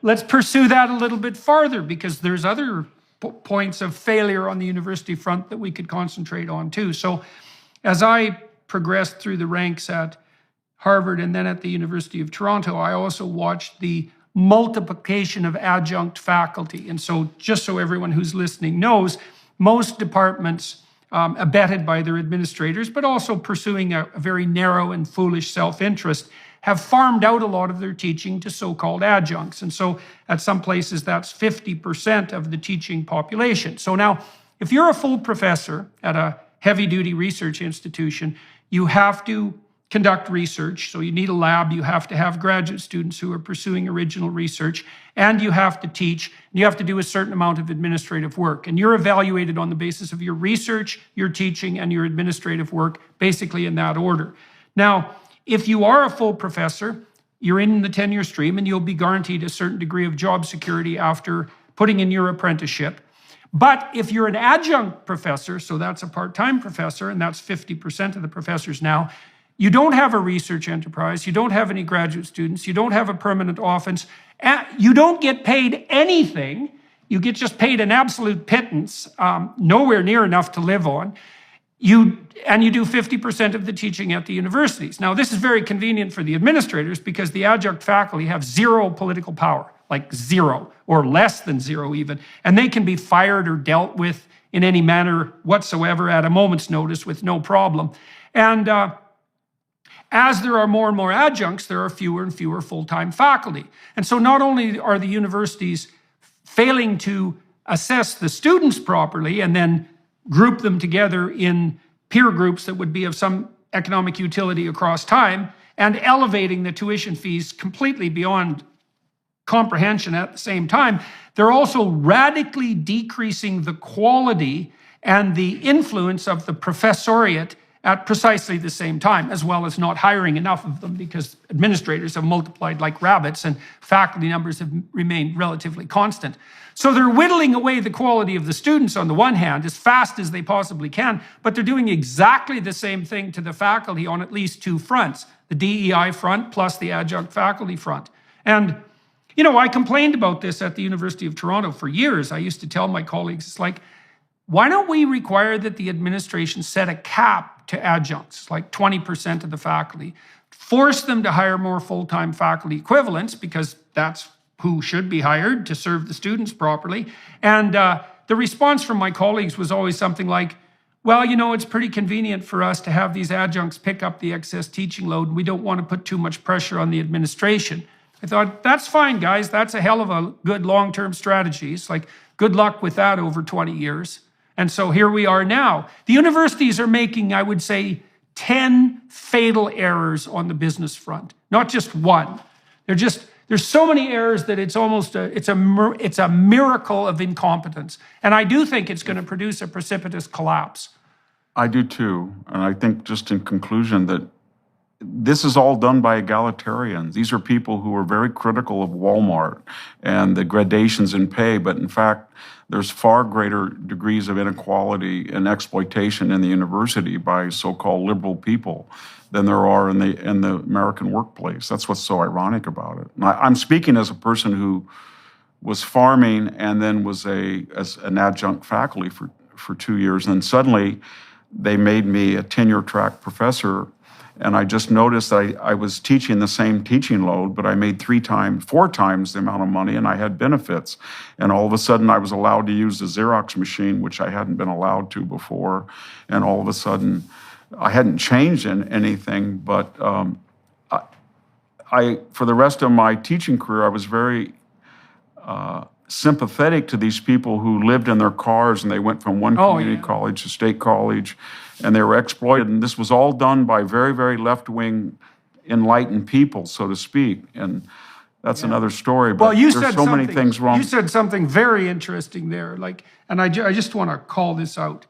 let's pursue that a little bit farther, because there's other points of failure on the university front that we could concentrate on too. So as I progressed through the ranks at Harvard and then at the University of Toronto, I also watched the multiplication of adjunct faculty. And so just so everyone who's listening knows, most departments, abetted by their administrators, but also pursuing a very narrow and foolish self-interest, have farmed out a lot of their teaching to so-called adjuncts. And so at some places, that's 50% of the teaching population. So now, if you're a full professor at a heavy-duty research institution, you have to conduct research. So you need a lab, you have to have graduate students who are pursuing original research, and you have to teach, and you have to do a certain amount of administrative work. And you're evaluated on the basis of your research, your teaching, and your administrative work, basically in that order. Now, if you are a full professor, you're in the tenure stream, and you'll be guaranteed a certain degree of job security after putting in your apprenticeship. But if you're an adjunct professor, so that's a part-time professor, and that's 50% of the professors now, you don't have a research enterprise, you don't have any graduate students, you don't have a permanent office, you don't get paid anything, you get just paid an absolute pittance, nowhere near enough to live on, and you do 50% of the teaching at the universities. Now, this is very convenient for the administrators because the adjunct faculty have zero political power, like zero, or less than zero even, and they can be fired or dealt with in any manner whatsoever at a moment's notice with no problem. And as there are more and more adjuncts, there are fewer and fewer full-time faculty. And so not only are the universities failing to assess the students properly and then group them together in peer groups that would be of some economic utility across time, and elevating the tuition fees completely beyond comprehension at the same time, they're also radically decreasing the quality and the influence of the professoriate at precisely the same time, as well as not hiring enough of them because administrators have multiplied like rabbits and faculty numbers have remained relatively constant. So they're whittling away the quality of the students on the one hand as fast as they possibly can, but they're doing exactly the same thing to the faculty on at least two fronts, the DEI front plus the adjunct faculty front. And you know, I complained about this at the University of Toronto for years. I used to tell my colleagues, it's like, why don't we require that the administration set a cap to adjuncts, like 20% of the faculty, force them to hire more full-time faculty equivalents, because that's who should be hired to serve the students properly. And the response from my colleagues was always something like, well, you know, it's pretty convenient for us to have these adjuncts pick up the excess teaching load. We don't want to put too much pressure on the administration. I thought, that's fine, guys. That's a hell of a good long-term strategy. It's like, good luck with that over 20 years. And so here we are now. The universities are making, I would say, 10 fatal errors on the business front, not just one. There's so many errors that it's almost it's a miracle of incompetence. And I do think it's going to produce a precipitous collapse. I do too. And I think, just in conclusion, that this is all done by egalitarians. These are people who are very critical of Walmart and the gradations in pay, but in fact, there's far greater degrees of inequality and exploitation in the university by so-called liberal people than there are in the American workplace. That's what's so ironic about it. And I'm speaking as a person who was farming and then was as an adjunct faculty for 2 years, and then suddenly they made me a tenure-track professor. And I just noticed that I was teaching the same teaching load, but I made 4 times the amount of money, and I had benefits. And all of a sudden, I was allowed to use the Xerox machine, which I hadn't been allowed to before. And all of a sudden, I hadn't changed in anything, but for the rest of my teaching career, I was very sympathetic to these people who lived in their cars and they went from one community college to state college, and they were exploited. And this was all done by very, very left-wing enlightened people, so to speak. And that's another story. But well, there's so many things wrong. You said something very interesting there. And I just want to call this out.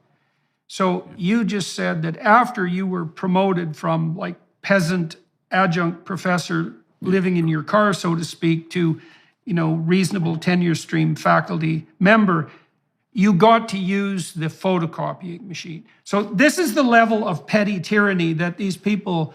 So you just said that after you were promoted from like peasant adjunct professor living in your car, so to speak, to reasonable tenure stream faculty member, you got to use the photocopying machine. So this is the level of petty tyranny that these people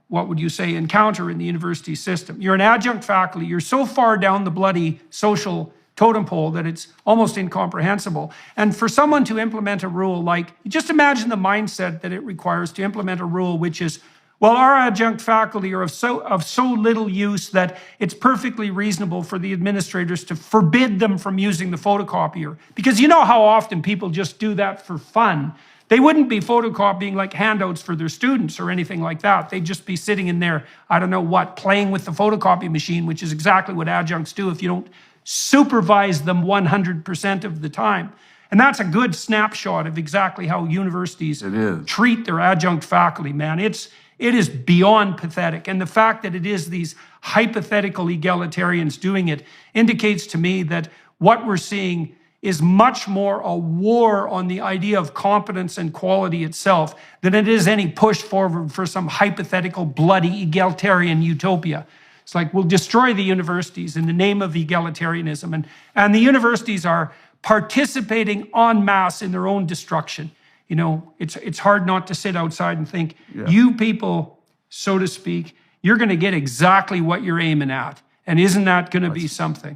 what would you say, encounter in the university system. You're an adjunct faculty. You're so far down the bloody social totem pole that it's almost incomprehensible. And for someone to implement a rule like, just imagine the mindset that it requires to implement a rule which is, well, our adjunct faculty are of so little use that it's perfectly reasonable for the administrators to forbid them from using the photocopier. Because you know how often people just do that for fun. They wouldn't be photocopying like handouts for their students or anything like that. They'd just be sitting in there, I don't know what, playing with the photocopy machine, which is exactly what adjuncts do if you don't supervise them 100% of the time. And that's a good snapshot of exactly how universities treat their adjunct faculty, man. It is beyond pathetic. And the fact that it is these hypothetical egalitarians doing it indicates to me that what we're seeing is much more a war on the idea of competence and quality itself than it is any push forward for some hypothetical bloody egalitarian utopia. It's like, we'll destroy the universities in the name of egalitarianism. And the universities are participating en masse in their own destruction. You know, it's hard not to sit outside and think, you people, so to speak, you're going to get exactly what you're aiming at. And isn't that going to be something?